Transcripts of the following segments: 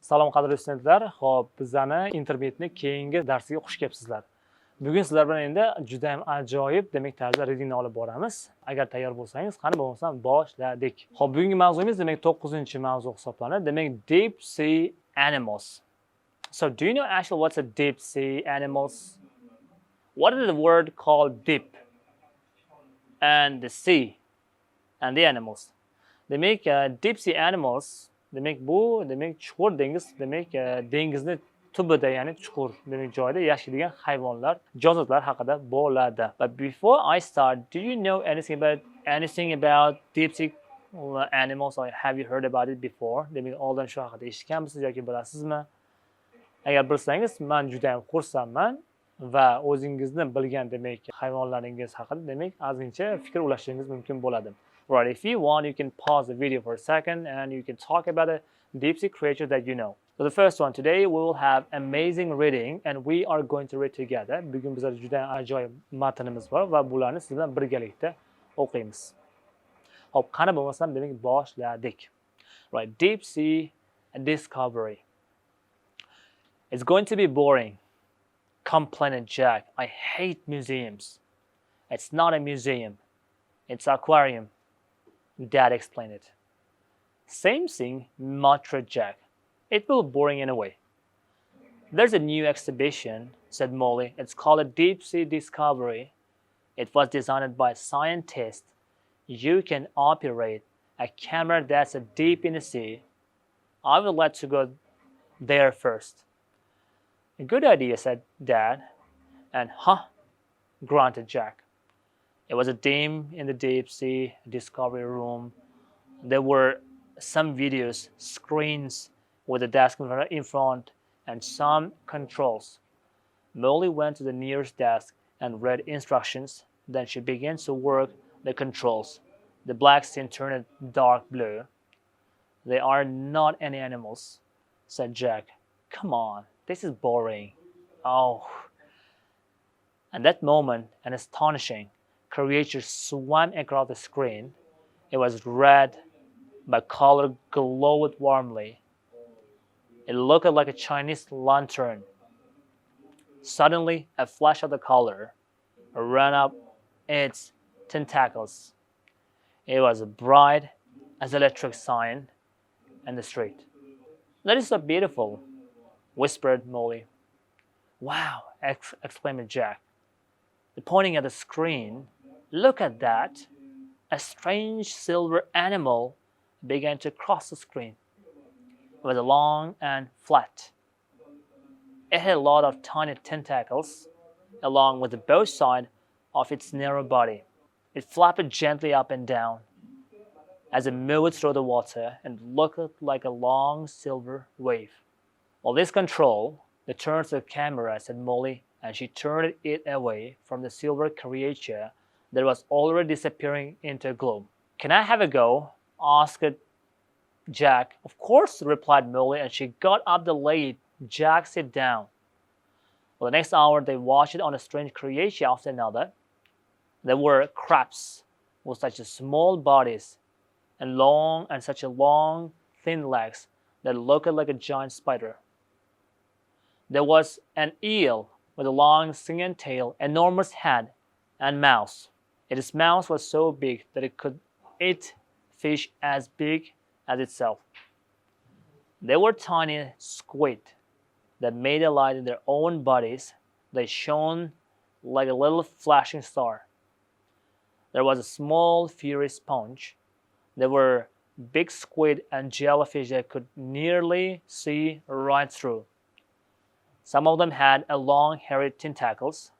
Salom qadrli studentlar. Xo'p, bizlarni internetning keyingi darsiga xush kelibsizlar. Bugun sizlar bilan endi juda ham ajoyib, demak tarzda readingni olib boramiz. Agar tayyor bo'lsangiz, qani bo'lmasam boshladik. Xo'p, bugungi mavzuimiz demak 9-mavzu hisoblanadi. Demak deep sea animals. So, do you know actually what's a deep sea animals? What is the word called deep? And the sea and the animals. Demak deep sea animals demak bu chuqur dengiz, demak dengizni tubida, ya'ni chuqur demak joyda yashaydigan hayvonlar, jonzotlar haqida bo'ladi. But before I start, do you know anything about deep sea animals, or have you heard about it before? Demak oldin shu haqida eshitganmisiz yoki bilasizmi? Agar bilsangiz, men juda ham xursandman va o'zingizni bilgan demak hayvonlaringiz haqida demak ozgincha fikr ulashishingiz mumkin bo'ladi. Right, if you want, you can pause the video for a second and you can talk about a deep sea creature that you know. So the first one, today we will have amazing reading and we are going to read together. Bugun bizda juda ajoyib matnimiz bor va bularni siz bilan birgalikda o'qiymiz. Hop, qani bo'lmasam demak boshladik. Right, deep sea discovery. It's going to be boring, complained Jack. I hate museums. It's not a museum. It's an aquarium. Dad explained it. Same thing, muttered Jack. It will be boring anyway. There's a new exhibition, said Molly. It's called a Deep Sea Discovery. It was designed by scientists. You can operate a camera that's deep in the sea. I would like to go there first. A good idea, said Dad. And grunted Jack. It was a dim in the deep sea discovery room. There were some videos, screens with a desk in front, and some controls. Molly went to the nearest desk and read instructions. Then she began to work the controls. The black scene turned dark blue. They are not any animals, said Jack. Come on, this is boring. Oh. At that moment, an astonishing creature swam across the screen. It was red, but color glowed warmly. It looked like a Chinese lantern. Suddenly, a flash of the color ran up its tentacles. It was bright as electric sign in the street. That is so beautiful, whispered Molly. Wow, exclaimed Jack. Pointing at the screen, look at that. A strange silver animal began to cross the screen. It was long and flat. It had a lot of tiny tentacles along with both sides of its narrow body. It flapped gently up and down as it moved through the water and looked like a long silver wave. Well, this control, the turn to the camera, said Molly, and she turned it away from the silver creature that was already disappearing into gloom. Can I have a go? Asked Jack. Of course, replied Molly, and she got up to let Jack sit down. For the next hour, they watched on a strange creature after another. There were crabs with such small bodies and such a long, thin legs that looked like a giant spider. There was an eel with a long singing tail, enormous head, and mouth. Its mouth was so big that it could eat fish as big as itself. There were tiny squid that made a light in their own bodies. They shone like a little flashing star. There was a small fiery sponge. There were big squid and jellyfish that could nearly see right through. Some of them had long, hairy tentacles.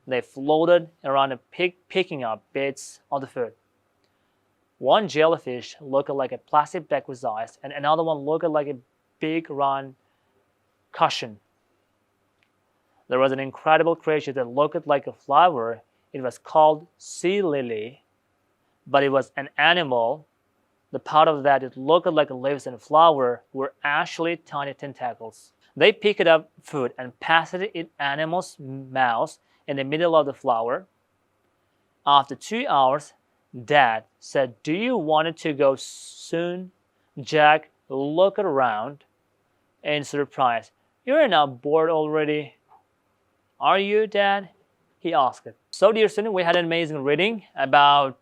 They floated around picking up bits of the food. One jellyfish looked like a plastic bag with eyes, and another one looked like a big round cushion. There was an incredible creature that looked like a flower. It was called sea lily, but it was an animal. The part of that it looked like leaves and flower were actually tiny tentacles. They picked up food and passed it in animal's mouth in the middle of the flower. After 2 hours, Dad said, "Do you want to go soon?" Jack looked around in surprise. You're not bored already, are you, Dad? He asked. So, dear student, we had an amazing reading about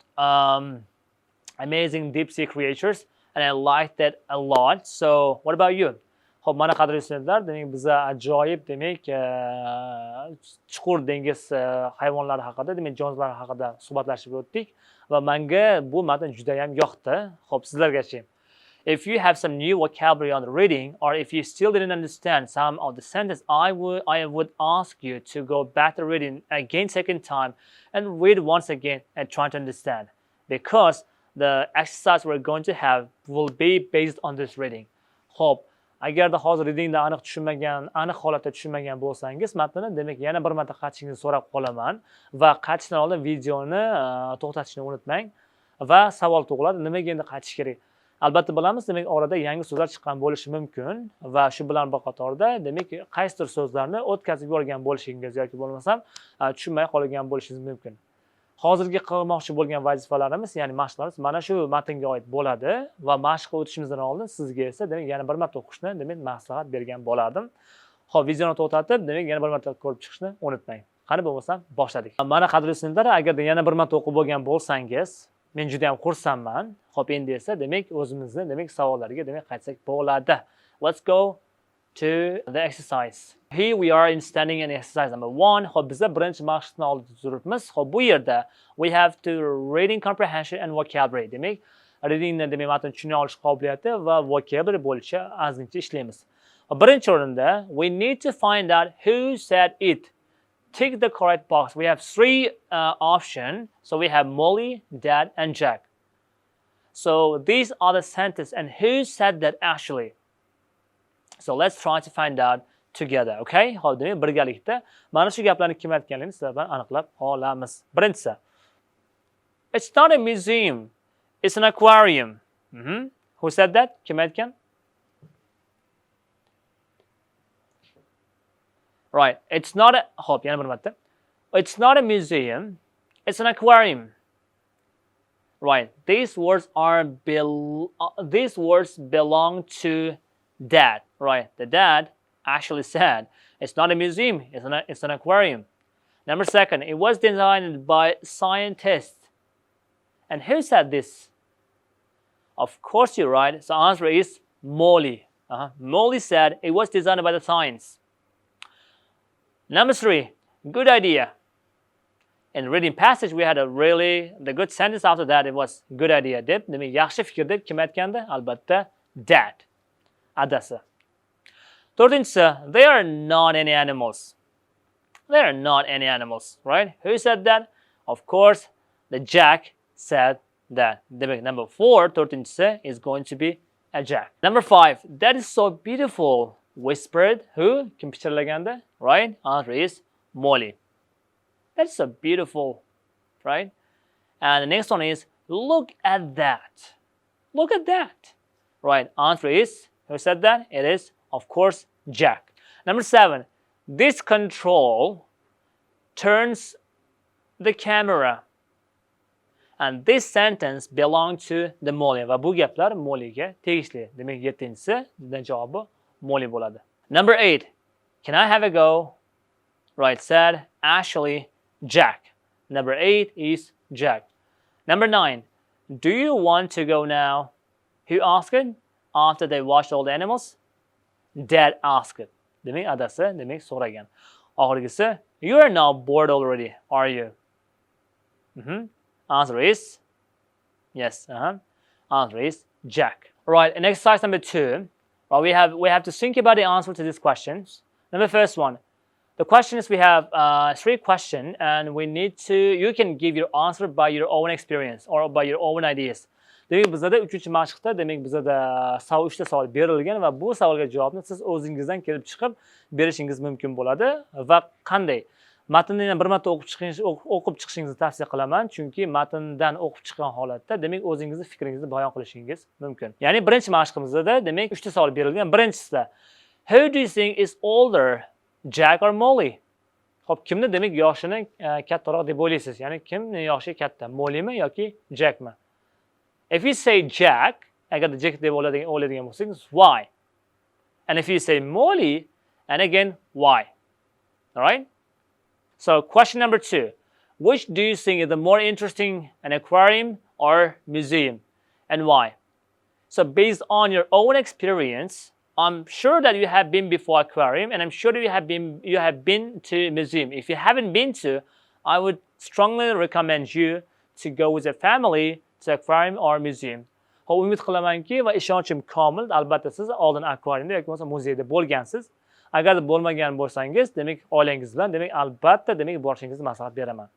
amazing deep sea creatures, and I liked that a lot. So, what about you? Xo'p, mana qadrli studentlar, demak biza ajoyib demak chuqur dengiz hayvonlari haqida, demak jonzotlar haqida suhbatlashib o'tdik va menga bu matn juda ham yoqdi. Xo'p, sizlargachi. If you have some new vocabulary on the reading, or if you still didn't understand some of the sentence, I would ask you to go back to reading again second time and read once again and try to understand, because the exercise we're going to have will be based on this reading. Hope. Agarda hozir readingda aniq tushunmagan, aniq holatda tushunmagan bo'lsangiz, matnni demak yana bir marta qaytishingizni so'rab qolaman va qaytishdan oldin videoni to'xtatishni unutmang va savol tug'iladi, nimaga endi qaytish kerak? Albatta bilamiz, demak orada yangi so'zlar chiqqan bo'lishi mumkin va shu bilan bir qatorda demak qaysidir so'zlarni o'tkazib yuborgan bo'lishingiz yoki bo'lmasam tushunmay qolgan bo'lishingiz mumkin. Hozirgi qilmoqchi bo'lgan vazifalarimiz, ya'ni mashqlarimiz mana shu matnga oid bo'ladi va mashqqa o'tishimizdan oldin sizga esa demak yana bir marta o'qishni demak maslahat bergan bo'lardim. Xo'p, videoni to'xtatib, demak yana bir marta ko'rib chiqishni unutmang. Qani bo'lmasam boshladik. Mana qadrli studentlar, agarda yana bir marta o'qib bo'lgan bo'lsangiz, men juda ham xursandman. Xo'p, endi esa demak o'zimizni demak savollarga demak qaytsak bo'ladi. Let's go to the exercise. Here we are in standing in exercise number 1. Xo'p, bizda birinchi mashqni oldida turibmiz. Xo'p, bu yerda we have to reading comprehension and vocabulary. Demak, readingni demak matn tushuna olish qobiliyati va vocabulary bo'yicha ozgincha ishlaymiz. Birinchi o'rinda we need to find out who said it. Tick the correct box. We have 3 options. So we have Molly, Dad, and Jack. So these are the sentences, and who said that actually? So let's try to find out together, okay? Hop, demak birgalikda mana shu gaplarni kim aytganligini sizlar bilan aniqlab olamiz. Birinchisi. It's not a museum. It's an aquarium. Who said that? Kim aytgan? Right. It's not a hop, yana bir marta. It's not a museum. It's an aquarium. Right. These words belong to Dad. Right. The dad actually said it's not a museum, it's an aquarium. Number 2, it was designed by scientists. And who said this? Of course you're right. So the answer is Molly. Molly said it was designed by the science. Number 3, good idea. In reading passage we had the good sentence after that. It was good idea deb, demak yaxshi fikr deb kim aytgandi? Albatta Dad. Adasi. 4, they are not any animals. They are not any animals, right? Who said that? Of course, the Jack said that. Number 4, 13 is going to be a Jack. Number 5, that is so beautiful, whispered who? Kim pichirlaganda, right? Answer is Molly. That's so beautiful, right? And the next one is, look at that. Look at that. Right? Answer is, who said that? It is, of course, Jack. Number 7, this control turns the camera. And this sentence belongs to the Molly. Va bu gaplar Mollyga tegishli. Demak 7-dan javobi Molly bo'ladi. Number 8, can I have a go? Right, said actually Jack. Number 8 is Jack. Number 9, do you want to go now? Who asked it? After they watched all the animals? Dad asked it. Demak adasi demak so'ragan. Oxirgisi, you are now bored already, are you? Answer is yes. Answer is Jack. Right, in exercise number 2, well, we have to think about the answer to these questions. Number first one, the question is we have 3 questions, and we need to. You can give your answer by your own experience or by your own ideas. Demak bizda 3-mashqda demak bizda 3 ta savol berilgan va bu savolga javobni siz o'zingizdan kelib chiqib berishingiz mumkin bo'ladi va qanday? Matnni bir marta o'qib chiqishingizni tavsiya qilaman, chunki matndan o'qib chiqqan holatda demak o'zingizning fikringizni bayon qilishingiz mumkin. Ya'ni birinchi mashqimizda demak 3 ta savol berilgan. Birinchisida, who do you think is older, Jack or Molly? Xo'p, kimni demak yoshini kattaroq deb o'ylaysiz? Ya'ni kimni yoshi katta, Mollymi yoki Jackmi? If you say Jack, agarda Jack deb o'yladigan bo'lsangiz, why? And if you say Molly, and again, why? All right? So question number 2. Which do you think is the more interesting, an aquarium or museum, and why? So based on your own experience, I'm sure that you have been before aquarium, and I'm sure that you have been to museum. If you haven't been to, I would strongly recommend you to go with your family to aquarium or museum. Xo'p, umid qilamanki va ishonchim komil, albatta siz oldin akvariumda yoki bo'lmasa muzeyda bo'lgansiz. Agar bo'lmagan bo'lsangiz, demak oilangiz bilan demak albatta demak borishingizni maslahat beraman.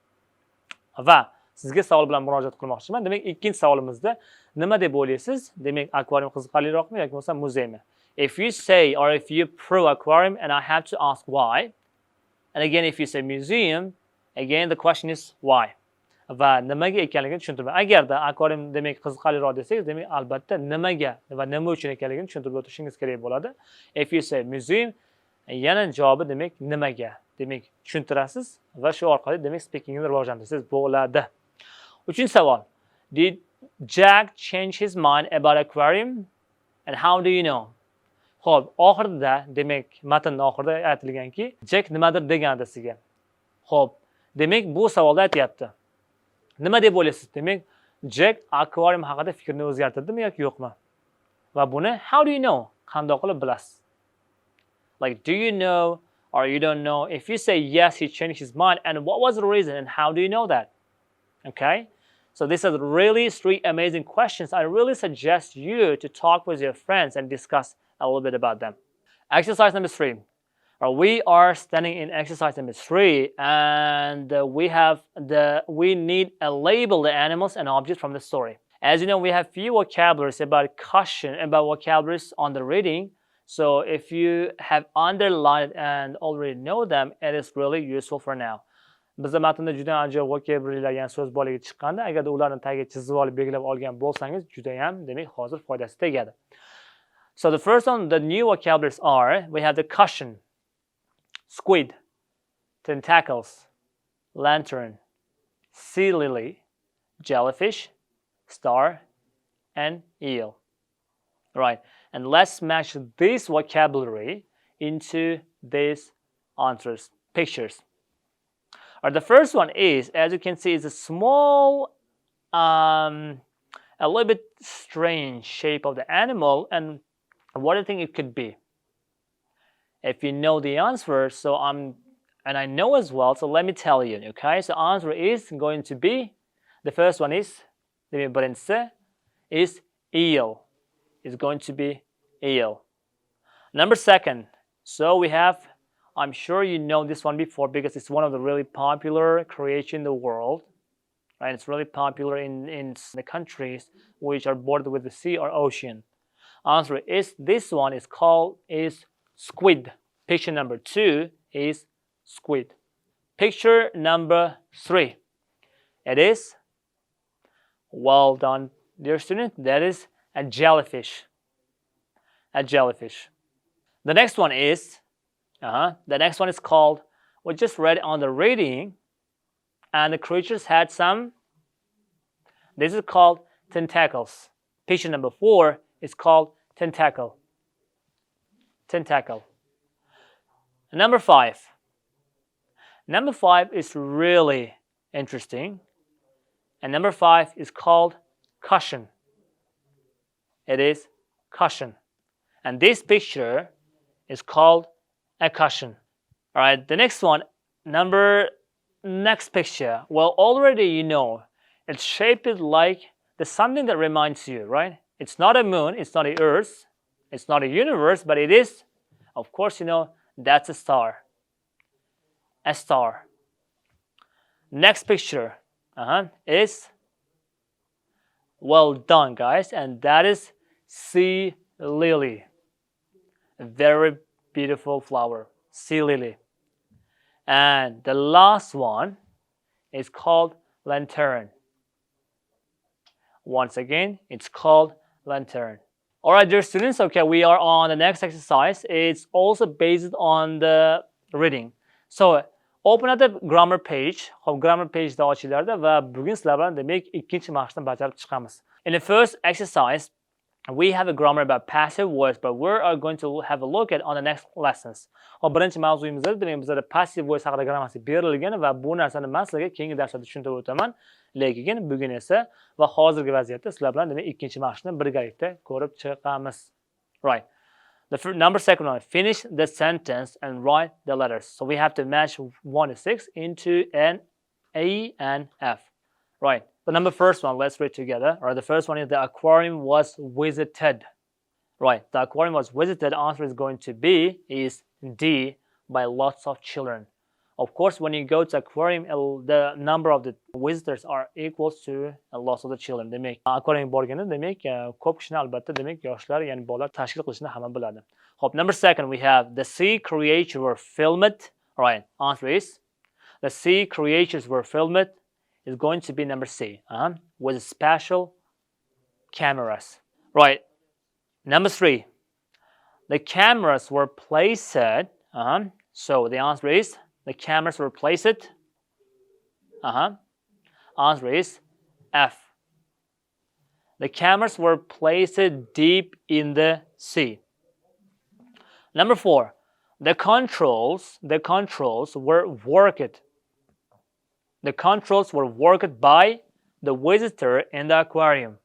Va sizga savol bilan murojaat qilmoqchiman. Demak, ikkinchi savolimizda nima deb o'ylaysiz? Demak, akvarium qiziqarliroqmi yoki bo'lmasa muzeymi? If you say or if you prove aquarium and I have to ask why. And again, if you say museum, again the question is why. Va nimaga ekanligini tushuntirib. Agarda akvarium demak qiziqarliroq desangiz, demak albatta nimaga va nima uchun ekanligini tushuntirib o'tishingiz kerak bo'ladi. If you say museum, yana javobi demak nimaga demak tushuntirasiz va shu orqali demak speakingni rivojlantirsangiz bo'ladi. 3-savol. Did Jack change his mind about aquarium and how do you know? Xo'p, oxirida demak matnning oxirida aytilganki, Jack nimadir degandi sizga. Xo'p, demak bu savolda aytayapti. Nima deb o'ylaysiz? Demak, Jack akvarium haqida fikrini o'zgartirdimi yoki yo'qmi? Va buni how do you know? Qanday qilib bilasiz? Like, do you know or you don't know? If you say yes, he changed his mind, and what was the reason and how do you know that? Okay? So these are really 3 amazing questions. I really suggest you to talk with your friends and discuss a little bit about them. Exercise number 3. We are standing in exercise number 3, and we need a label the animals and objects from the story. As you know, we have few vocabularies about caution, about vocabularies on the reading. So if you have underlined and already know them, it is really useful for now. Bizda matnda juda ajoyib vocabularylar, ya'ni so'z boyligi chiqqanda, agarda ularni tagiga chizib olib belgilab olgan bo'lsangiz, juda ham demak hozir foydasi tegadi. So the first one, the new vocabularies are, we have the caution, squid, tentacles, lantern, sea lily, jellyfish, star, and eel. Right, and let's match this vocabulary into these answers, pictures. The first one is, as you can see, is a small, a little bit strange shape of the animal, and what do you think it could be? If you know the answer, and I know as well, so let me tell you, okay? So answer is going to be, the first one is, is eel. Is going to be eel. Number 2, so we have, I'm sure you know this one before because it's one of the really popular creation in the world, right? It's really popular in the countries which are bordered with the sea or ocean. Answer is, this one is called is squid. Picture number 2 is squid. Picture number 3, it is, well done dear student, that is a jellyfish. A jellyfish. The next one is, called, we just read on the reading, and the creatures had some, this is called tentacles. Picture number 4 is called tentacle. Tentacle. Number 5. Number 5 is really interesting, and number 5 is called caution. It is caution. And this picture is called a caution. All right, the next one, next picture. Well, already you know, it's shaped like there's something that reminds you, right? It's not a moon, it's not the earth, it's not a universe, but it is, of course, you know, that's a star. A star. Next picture is, well done guys, and that is sea lily. A very beautiful flower, sea lily. And the last one is called lantern. Once again, it's called lantern. All right, dear students, okay, we are on the next exercise. It's also based on the reading. So open up the grammar page. Grammar page da ochinglarda va bugun sizlar bilan demak ikkinchi mashqni bajarib chiqamiz. In the first exercise, We have a grammar about passive voice, but we are going to have a look at on the next lessons. Hop, birinchi mavzuyimizda demak bizda passive voice haqida grammasi berilgan va bu narsani men sizlarga keyingi darslarda tushuntirib o'taman. Lekin bugun esa va hozirgi vaziyatda sizlar bilan demak ikkinchi mashqni birgalikda ko'rib chiqamiz. Right. Number second one, finish the sentence and write the letters. So we have to match 1 to 6 into an A and F. Right. The number first one, let's read together. Right. The first one is the aquarium was visited. Right. The aquarium was visited. Answer is going to be is D, by lots of children. Of course, when you go to aquarium, the number of the visitors are equals to lots of the children. Demak, aquarium borganda demak ko'p kishini albatta demak yoshlar, ya'ni bolalar tashkil qilishni hamma biladi. Hop, number second we have the sea creatures were filmed. Right. Answer is the sea creatures were filmed is going to be number C. With special cameras. Right. Number 3. The cameras were placed. So the answer is the cameras were placed. Answer is F. The cameras were placed deep in the sea. Number 4. The controls were worked. The controls were worked by the visitor in the aquarium.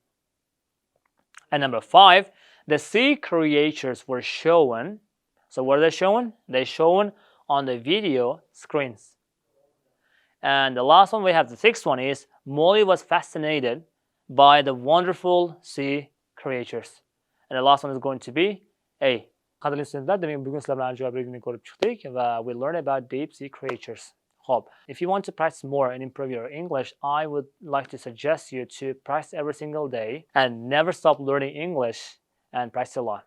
And number 5. The sea creatures were shown. So what are they shown? They're shown on the video screens. And the last one we have, the 6th one is Molly was fascinated by the wonderful sea creatures. And the last one is going to be A. Qadrli studentlar, demak bugun sizlar bilan ajoyib readingni ko'rib chiqdik va we learned about deep sea creatures. Hop. If you want to practice more and improve your English, I would like to suggest you to practice every single day and never stop learning English and practice a lot.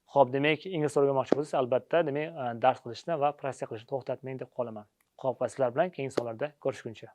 Hop, demak ingliz o'rganmoqchi bo'lsangiz, albatta demak dars qilishni va praktика qilishni to'xtatmang deb qolaman. Hop, va sizlar bilan keyingi sonlarda ko'rishguncha.